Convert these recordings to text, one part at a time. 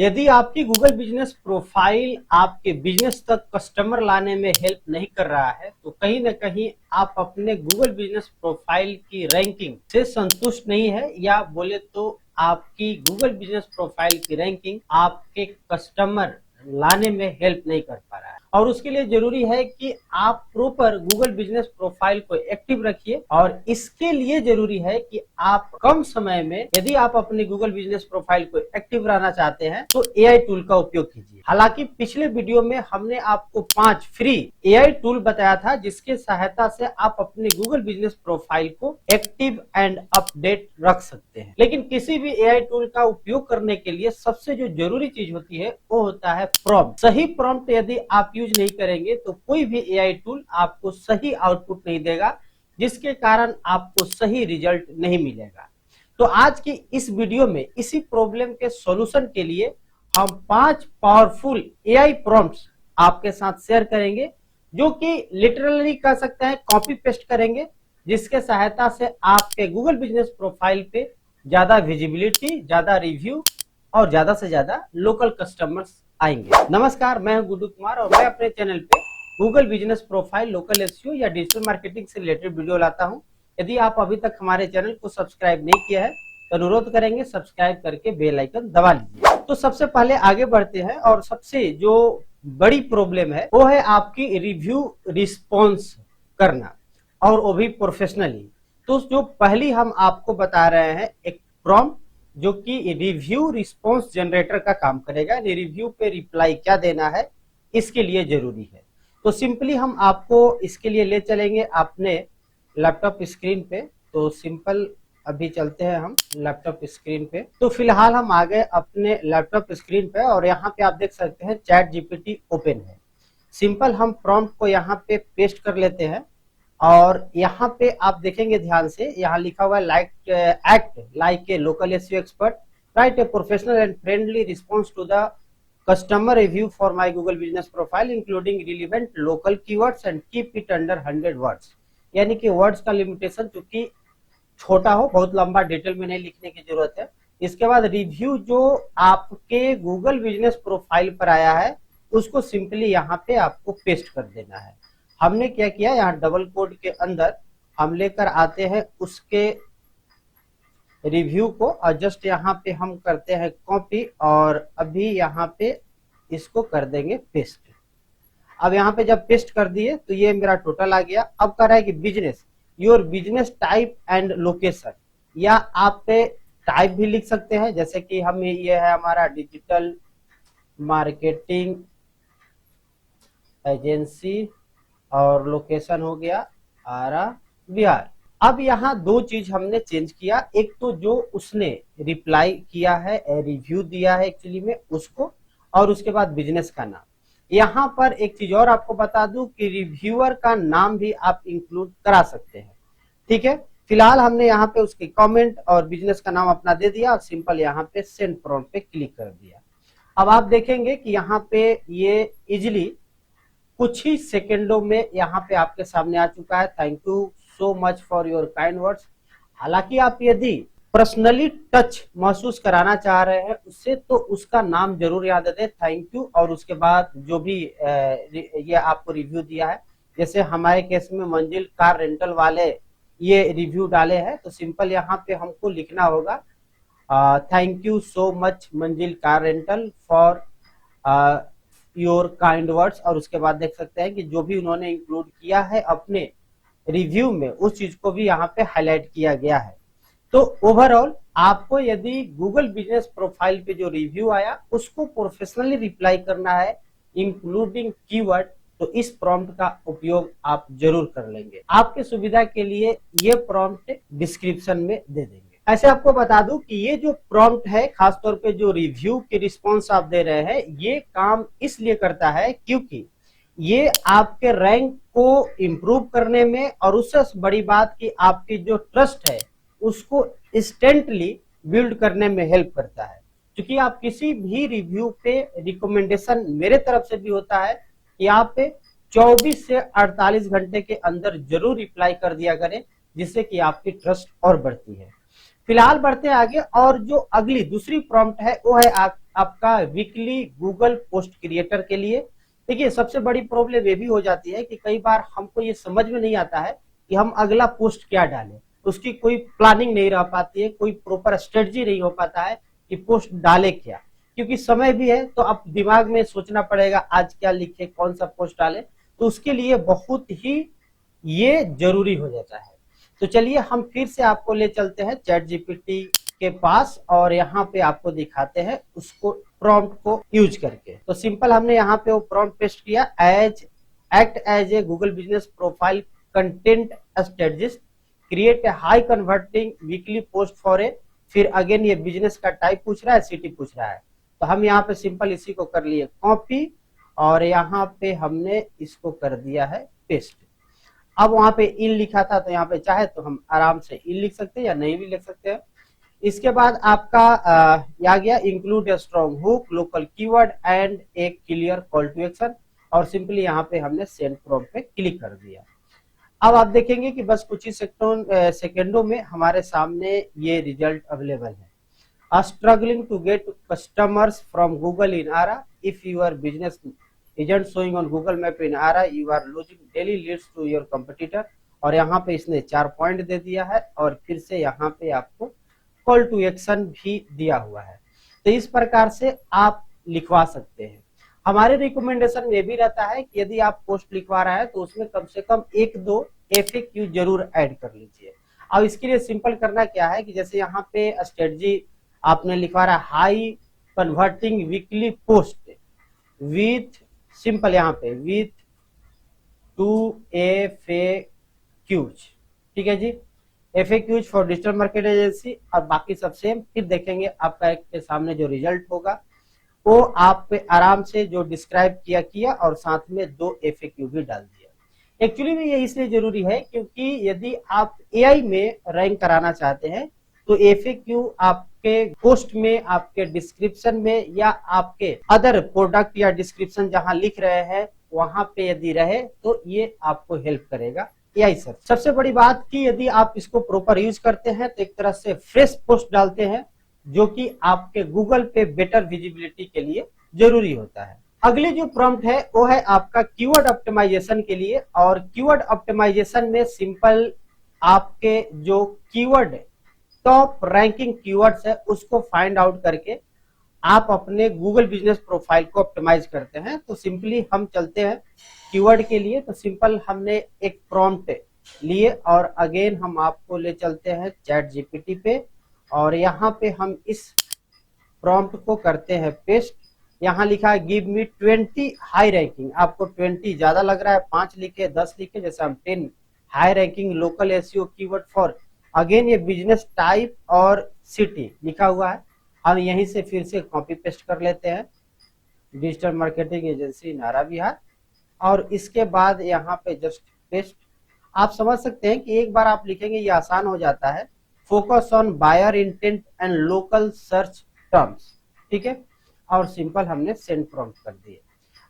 यदि आपकी Google business profile आपके बिजनेस तक कस्टमर लाने में हेल्प नहीं कर रहा है तो कहीं ना कहीं आप अपने गूगल बिजनेस प्रोफाइल की रैंकिंग से संतुष्ट नहीं है, या बोले तो आपकी गूगल बिजनेस प्रोफाइल की रैंकिंग आपके कस्टमर लाने में हेल्प नहीं कर पा रहा है। और उसके लिए जरूरी है कि आप प्रॉपर गूगल बिजनेस प्रोफाइल को एक्टिव रखिए, और इसके लिए जरूरी है कि आप कम समय में यदि आप अपने गूगल बिजनेस प्रोफाइल को एक्टिव रहना चाहते हैं तो एआई टूल का उपयोग कीजिए। हालांकि पिछले वीडियो में हमने आपको 5 फ्री एआई टूल बताया था जिसके सहायता से आप अपने गूगल बिजनेस प्रोफाइल को एक्टिव एंड अपडेट रख सकते हैं। लेकिन किसी भी एआई टूल का उपयोग करने के लिए सबसे जो जरूरी चीज होती है वो होता है प्रॉम्प्ट। सही प्रॉम्प्ट यदि आप यूज नहीं करेंगे तो कोई भी एआई टूल आपको सही आउटपुट नहीं देगा, जिसके कारण आपको सही रिजल्ट नहीं मिलेगा। तो आज की इस वीडियो में इसी प्रॉब्लम के सॉल्यूशन के लिए हम 5 पावरफुल एआई प्रॉम्प्ट्स आपके साथ शेयर करेंगे, जो कि लिटरली कह सकते हैं कॉपी पेस्ट करेंगे, जिसके सहायता से आपके गूगल बिजनेस प्रोफाइल पे ज्यादा विजिबिलिटी, ज्यादा रिव्यू और ज्यादा से ज्यादा लोकल कस्टमर्स आएंगे। नमस्कार, मैं हूं गुड्डू कुमार और मैं अपने चैनल पे Google business profile, local SEO या डिजिटल मार्केटिंग से रिलेटेड वीडियो लाता हूं। यदि आप अभी तक हमारे चैनल को सब्सक्राइब नहीं किया है तो अनुरोध करेंगे सब्सक्राइब करके बेल आइकन दबा लीजिए। तो सबसे पहले आगे बढ़ते हैं, और सबसे जो बड़ी प्रॉब्लम है वो है आपकी रिव्यू रिस्पॉन्स करना, और वो भी प्रोफेशनली। तो जो पहली हम आपको बता रहे हैं एक प्रॉम्प्ट जो कि रिव्यू रिस्पॉन्स जनरेटर का काम करेगा। रिव्यू पे रिप्लाई क्या देना है इसके लिए जरूरी है। तो सिंपली हम आपको इसके लिए ले चलेंगे अपने लैपटॉप स्क्रीन पे। तो सिंपल अभी चलते हैं हम लैपटॉप स्क्रीन पे। तो फिलहाल हम आ गए अपने लैपटॉप स्क्रीन पे, और यहाँ पे आप देख सकते हैं चैट जीपीटी ओपन है। सिंपल हम प्रॉम्प्ट को यहाँ पे पेस्ट कर लेते हैं, और यहाँ पे आप देखेंगे ध्यान से, यहाँ लिखा हुआ है act like a local SEO expert, write a professional and friendly response to the customer review for my Google business profile including relevant local keywords and keep it under 100 words. यानी कि वर्ड्स का limitation चूंकि छोटा हो, बहुत लंबा detail में नहीं लिखने की जरूरत है। इसके बाद रिव्यू जो आपके गूगल बिजनेस प्रोफाइल पर आया है उसको सिंपली यहाँ पे आपको पेस्ट कर देना है। हमने क्या किया, यहाँ डबल कोड के अंदर हम लेकर आते हैं उसके रिव्यू को, और जस्ट यहाँ पे हम करते हैं कॉपी, और अभी यहाँ पे इसको कर देंगे पेस्ट। अब यहाँ पे जब पेस्ट कर दिए तो ये मेरा टोटल आ गया। अब कह रहा है कि business, your business type and location, या आप पे टाइप भी लिख सकते हैं, जैसे कि हम ये है हमारा डिजिटल मार्केटिंग एजेंसी, और लोकेशन हो गया आरा बिहार। अब यहाँ दो चीज हमने चेंज किया, एक तो जो उसने रिप्लाई किया है, रिव्यू दिया है एक्चुअली में उसको, और उसके बाद बिजनेस का नाम। यहाँ पर एक चीज और आपको बता दूं कि रिव्यूअर का नाम भी आप इंक्लूड करा सकते हैं। ठीक है, फिलहाल हमने यहाँ पे उसके कमेंट और बिजनेस का नाम अपना दे दिया, और सिंपल यहाँ पे सेंड प्रॉम्प्ट पे क्लिक कर दिया। अब आप देखेंगे कि यहाँ पे ये इजिली कुछ ही सेकंडों में यहाँ पे आपके सामने आ चुका है। Thank you so much for your kind words. हालांकि आप यदि पर्सनली टच महसूस कराना चाह रहे हैं उससे, तो उसका नाम जरूर याद रखें, थैंक यू, और उसके बाद जो भी ये आपको रिव्यू दिया है, जैसे हमारे केस में मंजिल कार रेंटल वाले ये रिव्यू डाले हैं, तो सिंपल यहाँ पे हमको लिखना होगा थैंक यू सो मच मंजिल car rental for your kind words, और उसके बाद देख सकते हैं कि जो भी उन्होंने इंक्लूड किया है अपने रिव्यू में उस चीज को भी यहाँ पे हाईलाइट किया गया है। तो ओवरऑल आपको यदि गूगल बिजनेस प्रोफाइल पे जो रिव्यू आया उसको प्रोफेशनली रिप्लाई करना है इंक्लूडिंग कीवर्ड, तो इस प्रॉम्प्ट का उपयोग आप जरूर कर लेंगे। आपके सुविधा के लिए ये प्रॉम्प्ट डिस्क्रिप्शन में दे देंगे। ऐसे आपको बता दूं कि ये जो प्रॉम्प्ट है, खासतौर पे जो रिव्यू के रिस्पॉन्स आप दे रहे हैं, ये काम इसलिए करता है क्योंकि ये आपके रैंक को इम्प्रूव करने में, और उससे बड़ी बात कि आपकी जो ट्रस्ट है उसको इंस्टेंटली बिल्ड करने में हेल्प करता है। क्योंकि आप किसी भी रिव्यू पे रिकमेंडेशन मेरे तरफ से भी होता है कि आप 24 से 48 घंटे के अंदर जरूर रिप्लाई कर दिया करें, जिससे कि आपकी ट्रस्ट और बढ़ती है। फिलहाल बढ़ते आगे, और जो अगली दूसरी प्रॉम्प्ट है वो है आपका वीकली गूगल पोस्ट क्रिएटर के लिए। देखिए सबसे बड़ी प्रॉब्लम ये भी हो जाती है कि कई बार हमको ये समझ में नहीं आता है कि हम अगला पोस्ट क्या डालें, उसकी कोई प्लानिंग नहीं रह पाती है, कोई प्रॉपर स्ट्रेटजी नहीं हो पाता है कि पोस्ट डाले क्या, क्योंकि समय भी है तो अब दिमाग में सोचना पड़ेगा आज क्या लिखे, कौन सा पोस्ट डाले, तो उसके लिए बहुत ही ये जरूरी हो जाता है। तो चलिए हम फिर से आपको ले चलते हैं चैट जीपीटी के पास और यहाँ पे आपको दिखाते हैं उसको प्रॉम्प्ट को यूज करके। तो सिंपल हमने यहाँ पे वो प्रॉम्प्ट पेस्ट किया, act as a Google business profile content strategist, create a high converting weekly post for a, फिर अगेन ये बिजनेस का टाइप पूछ रहा है, सिटी पूछ रहा है। तो हम यहाँ पे सिंपल इसी को कर लिए कॉपी और यहाँ पे हमने इसको कर दिया है पेस्ट। अब वहां पे इन लिखा था तो यहाँ पे चाहे तो हम आराम से इन लिख सकते हैं या नहीं भी लिख सकते हैं। इसके बाद आपका आ गया include a strong hook, local keyword and a clear call to action, और सिंपली यहाँ पे हमने सेंड प्रॉम्प्ट पे क्लिक कर दिया। अब आप देखेंगे कि बस कुछ ही सेकेंडों में हमारे सामने ये रिजल्ट अवेलेबल है। Struggling to get customers from Google in Arrah, if your business isn't showing on Google Map in ARA, you are losing daily leads to your competitor। और यहाँ पे इसने 4 पॉइंट दे दिया है और फिर से यहाँ पे आपको कॉल टू एक्शन भी दिया हुआ है। तो इस प्रकार से आप लिखवा सकते हैं। हमारे रिकमेंडेशन ये भी रहता है कि यदि आप पोस्ट लिखवा रहे हैं तो उसमें कम से कम 1-2 FAQ जरूर ऐड कर लीजिए। अब इसके लिए सिंपल करना क्या है कि जैसे यहाँ पे स्ट्रेटजी आपने लिखवा रहा है high converting weekly post with simple यहाँ पे विथ 2 FAQs, ठीक है जी, FAQs for digital market agency, और बाकी सब सेम। फिर देखेंगे आपका एक के सामने जो रिजल्ट होगा वो आप पे आराम से जो डिस्क्राइब किया और साथ में 2 FAQ भी डाल दिया। एक्चुअली में ये इसलिए जरूरी है क्योंकि यदि आप AI में रैंक कराना चाहते हैं तो FAQ आपके पोस्ट में, आपके डिस्क्रिप्शन में या आपके अदर प्रोडक्ट या डिस्क्रिप्शन जहां लिख रहे हैं वहां पे यदि रहे तो ये आपको हेल्प करेगा AI सर। सबसे बड़ी बात कि यदि आप इसको प्रॉपर यूज करते हैं तो एक तरह से फ्रेश पोस्ट डालते हैं जो कि आपके गूगल पे बेटर विजिबिलिटी के लिए जरूरी होता है। अगली जो प्रॉम्प्ट है वो है आपका कीवर्ड ऑप्टिमाइजेशन के लिए, और कीवर्ड ऑप्टिमाइजेशन में सिंपल आपके जो कीवर्ड टॉप रैंकिंग कीवर्ड्स है उसको फाइंड आउट करके आप अपने गूगल बिजनेस प्रोफाइल को ऑप्टिमाइज करते हैं। तो सिंपली हम चलते हैं कीवर्ड के लिए। तो सिंपल हमने एक प्रॉम्प्ट लिए और अगेन हम आपको ले चलते हैं चैट जीपीटी पे और यहाँ पे हम इस प्रॉम्प्ट को करते हैं पेस्ट। यहाँ लिखा है गिव मी 20 हाई रैंकिंग, आपको 20 ज्यादा लग रहा है 5 लिखे 10 लिखे, जैसे हम 10 high ranking local SEO keyword for, again ये बिजनेस टाइप और सिटी लिखा हुआ है। हम यहीं से फिर से कॉपी पेस्ट कर लेते हैं, डिजिटल मार्केटिंग एजेंसी नारा बिहार, और इसके बाद यहाँ पे जस्ट पेस्ट। आप समझ सकते हैं कि एक बार आप लिखेंगे ये आसान हो जाता है। Focus on buyer intent and local search terms, ठीक है, और सिंपल हमने सेंड प्रॉम्प्ट कर दिए।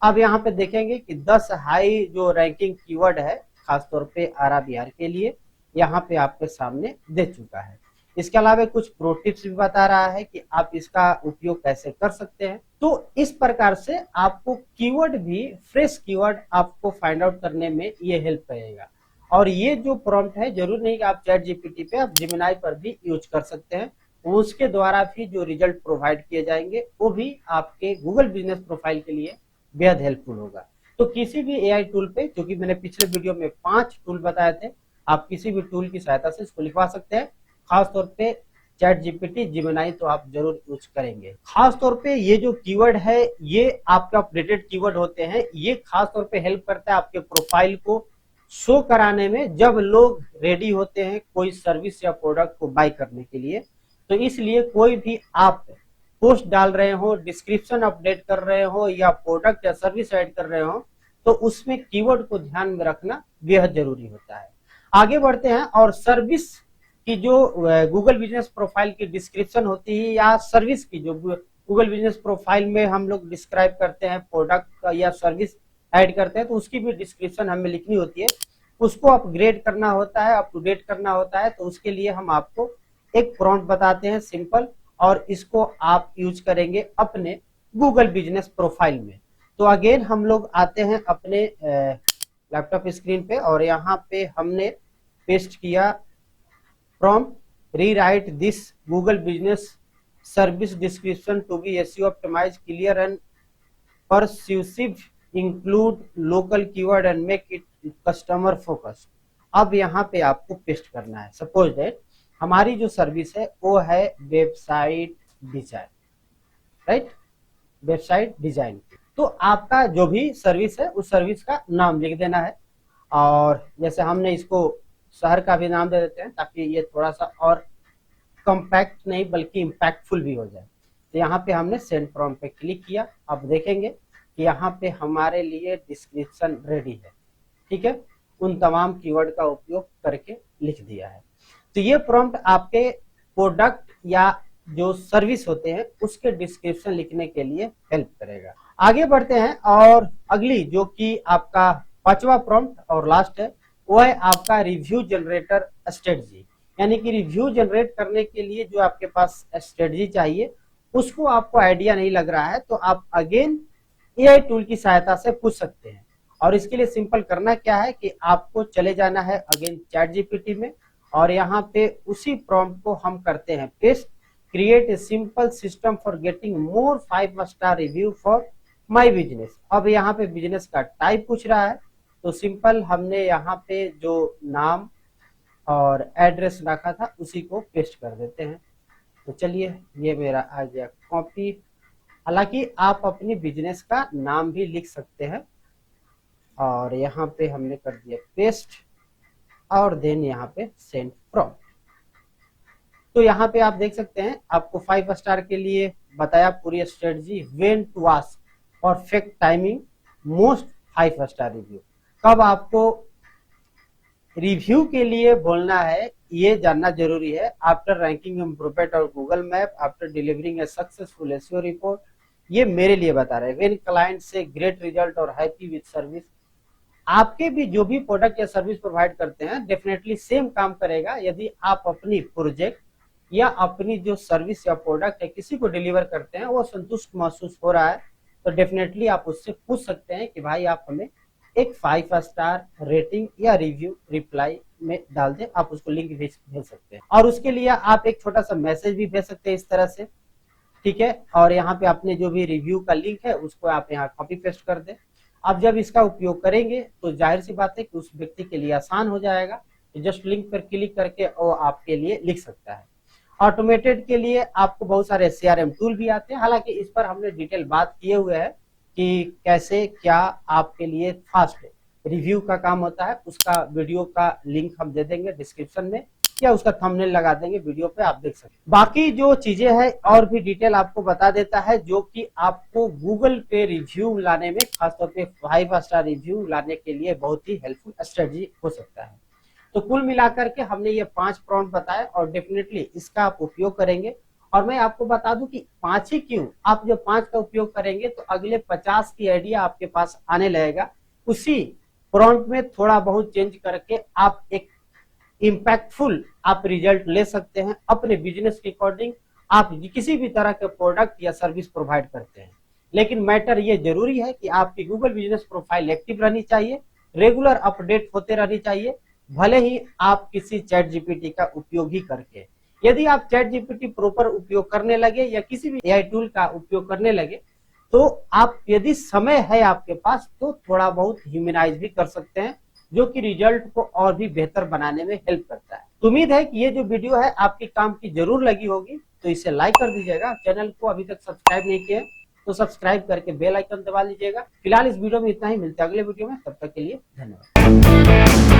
अब यहाँ पे देखेंगे कि 10 हाई जो रैंकिंग कीवर्ड है खासतौर पे आरा बिहार के लिए यहाँ पे आपके सामने दे चुका है। इसके अलावा कुछ प्रो टिप्स भी बता रहा है कि आप इसका उपयोग कैसे कर सकते हैं। तो इस प्रकार से आपको कीवर्ड भी, फ्रेश कीवर्ड आपको फाइंड आउट करने में ये हेल्प करेगा। और ये जो प्रॉम्प्ट है जरूर नहीं कि आप चैट जीपीटी पे, आप जेमिनी पर भी यूज कर सकते हैं। उसके द्वारा भी जो रिजल्ट प्रोवाइड किए जाएंगे वो भी आपके गूगल बिजनेस प्रोफाइल के लिए बेहद हेल्पफुल होगा। तो किसी भी एआई टूल पे, जो कि मैंने पिछले वीडियो में 5 टूल बताए थे, आप किसी भी टूल की सहायता से इसको लिखवा सकते हैं। खासतौर पे चैट जीपीटी, जेमिनी तो आप जरूर यूज करेंगे। खासतौर पे ये जो कीवर्ड है ये आपके अपडेटेड कीवर्ड होते हैं। ये खासतौर पे हेल्प करता है आपके प्रोफाइल को शो कराने में जब लोग रेडी होते हैं कोई सर्विस या प्रोडक्ट को बाय करने के लिए। तो इसलिए कोई भी आप पोस्ट डाल रहे हो, डिस्क्रिप्शन अपडेट कर रहे हो या प्रोडक्ट या सर्विस ऐड कर रहे हो तो उसमें कीवर्ड को ध्यान में रखना बेहद जरूरी होता है। आगे बढ़ते हैं और सर्विस की जो गूगल बिजनेस प्रोफाइल की डिस्क्रिप्शन होती है या सर्विस की जो गूगल बिजनेस प्रोफाइल में हम लोग डिस्क्राइब करते हैं, प्रोडक्ट या सर्विस ऐड करते हैं, तो उसकी भी डिस्क्रिप्शन हमें लिखनी होती है। उसको अपग्रेड करना होता है, अप टू डेट करना होता है। तो उसके लिए हम आपको एक प्रॉम्प्ट बताते हैं सिंपल, और इसको आप यूज करेंगे अपने गूगल बिजनेस प्रोफाइल में। तो अगेन हम लोग आते हैं अपने लैपटॉप स्क्रीन पे और यहाँ पे हमने पेस्ट किया prompt rewrite this Google business service description to be SEO optimized clear and persuasive include local keyword and make it customer focused. अब यहाँ पे आपको पेस्ट करना है। सपोज दैट हमारी जो सर्विस है वो है website design, right, website design. तो आपका जो भी सर्विस है उस सर्विस का नाम लिख देना है और जैसे हमने इसको शहर का भी नाम दे देते हैं ताकि ये थोड़ा सा और कॉम्पैक्ट नहीं बल्कि इम्पैक्टफुल भी हो जाए। तो यहाँ पे हमने सेंड प्रॉम्प्ट पे क्लिक किया। अब देखेंगे कि यहाँ पे हमारे लिए डिस्क्रिप्शन रेडी है, ठीक है, उन तमाम कीवर्ड का उपयोग करके लिख दिया है। तो ये प्रॉम्प्ट आपके प्रोडक्ट या जो सर्विस होते हैं उसके डिस्क्रिप्शन लिखने के लिए हेल्प करेगा। आगे बढ़ते हैं और अगली जो कि आपका पांचवा प्रॉम्प्ट और लास्ट है वो है आपका रिव्यू जनरेटर स्ट्रेटजी। यानी कि रिव्यू जनरेट करने के लिए जो आपके पास स्ट्रेटजी चाहिए उसको आपको आइडिया नहीं लग रहा है तो आप अगेन एआई टूल की सहायता से पूछ सकते हैं। और इसके लिए सिंपल करना क्या है कि आपको चले जाना है अगेन चैट जीपीटी में और यहाँ पे उसी प्रॉम्प्ट को हम करते हैं paste, create a simple system for getting more 5 star review for my business. अब यहाँ पे बिजनेस का टाइप पूछ रहा है तो सिंपल हमने यहाँ पे जो नाम और एड्रेस रखा था उसी को पेस्ट कर देते हैं। तो चलिए ये मेरा आ गया कॉपी। हालांकि आप अपनी बिजनेस का नाम भी लिख सकते हैं और यहाँ पे हमने कर दिया पेस्ट और देन यहाँ पे सेंड प्रॉम्प्ट। तो यहाँ पे आप देख सकते हैं आपको 5 स्टार के लिए बताया पूरी strategy, when to ask, perfect timing, most 5 star review. कब आपको रिव्यू के लिए बोलना है ये जानना जरूरी है। आफ्टर रैंकिंग इम्प्रूवमेंट और गूगल मैप, आफ्टर डिलीवरिंग ए सक्सेसफुल एसईओ रिपोर्ट, ये मेरे लिए बता रहे हैं। व्हेन क्लाइंट से ग्रेट रिजल्ट और हैप्पी विद सर्विस। आपके भी जो भी प्रोडक्ट या सर्विस प्रोवाइड करते हैं डेफिनेटली सेम काम करेगा। यदि आप अपनी प्रोजेक्ट या अपनी जो सर्विस या प्रोडक्ट है किसी को डिलीवर करते हैं वो संतुष्ट महसूस हो रहा है तो डेफिनेटली आप उससे पूछ सकते हैं कि भाई आप हमें एक 5 स्टार रेटिंग या रिव्यू रिप्लाई में डाल दें। आप उसको लिंक भेज सकते हैं और उसके लिए आप एक छोटा सा मैसेज भी भेज सकते हैं इस तरह से, ठीक है। और यहाँ पे अपने जो भी रिव्यू का लिंक है उसको आप यहाँ कॉपी पेस्ट कर दें। अब जब इसका उपयोग करेंगे तो जाहिर सी बात है कि उस व्यक्ति के लिए आसान हो जाएगा। जस्ट लिंक पर क्लिक करके वो आपके लिए लिख सकता है। ऑटोमेटेड के लिए आपको बहुत सारे सीआरएम टूल भी आते हैं, हालांकि इस पर हमने डिटेल बात किए हुए हैं कि कैसे क्या आपके लिए फास्ट रिव्यू का काम होता है। उसका वीडियो का लिंक हम दे देंगे डिस्क्रिप्शन में या उसका थंबनेल लगा देंगे वीडियो पे, आप देख सकते हैं। बाकी जो चीजें हैं और भी डिटेल आपको बता देता है जो कि आपको गूगल पे रिव्यू लाने में, खासतौर पे 5 स्टार रिव्यू लाने के लिए बहुत ही हेल्पफुल स्ट्रेटजी हो सकता है। तो कुल मिलाकर के हमने ये 5 प्रॉम्प्ट बताए और डेफिनेटली इसका आप उपयोग करेंगे। और मैं आपको बता दूं कि 5 ही क्यों, आप जब 5 का उपयोग करेंगे तो अगले 50 की आइडिया आपके पास आने लगेगा। उसी प्रॉम्प्ट में थोड़ा बहुत चेंज करके आप एक इम्पैक्टफुल आप रिजल्ट ले सकते हैं अपने बिजनेस के अकॉर्डिंग। आप किसी भी तरह के प्रोडक्ट या सर्विस प्रोवाइड करते हैं, लेकिन मैटर ये जरूरी है कि आपकी गूगल बिजनेस प्रोफाइल एक्टिव रहनी चाहिए, रेगुलर अपडेट होते रहनी चाहिए, भले ही आप किसी चैट जीपीटी का उपयोग ही करके। यदि आप चैट जीपीटी प्रॉपर उपयोग करने लगे या किसी भी एआई टूल का उपयोग करने लगे तो आप, यदि समय है आपके पास, तो थोड़ा बहुत ह्यूमनाइज भी कर सकते हैं जो कि रिजल्ट को और भी बेहतर बनाने में हेल्प करता है। तो उम्मीद है कि ये जो वीडियो है आपके काम की जरूर लगी होगी, तो इसे लाइक कर दीजिएगा। चैनल को अभी तक सब्सक्राइब नहीं किया तो सब्सक्राइब करके बेल आइकन दबा लीजिएगा। फिलहाल इस वीडियो में इतना ही, मिलते हैं अगले वीडियो में, तब तक के लिए धन्यवाद।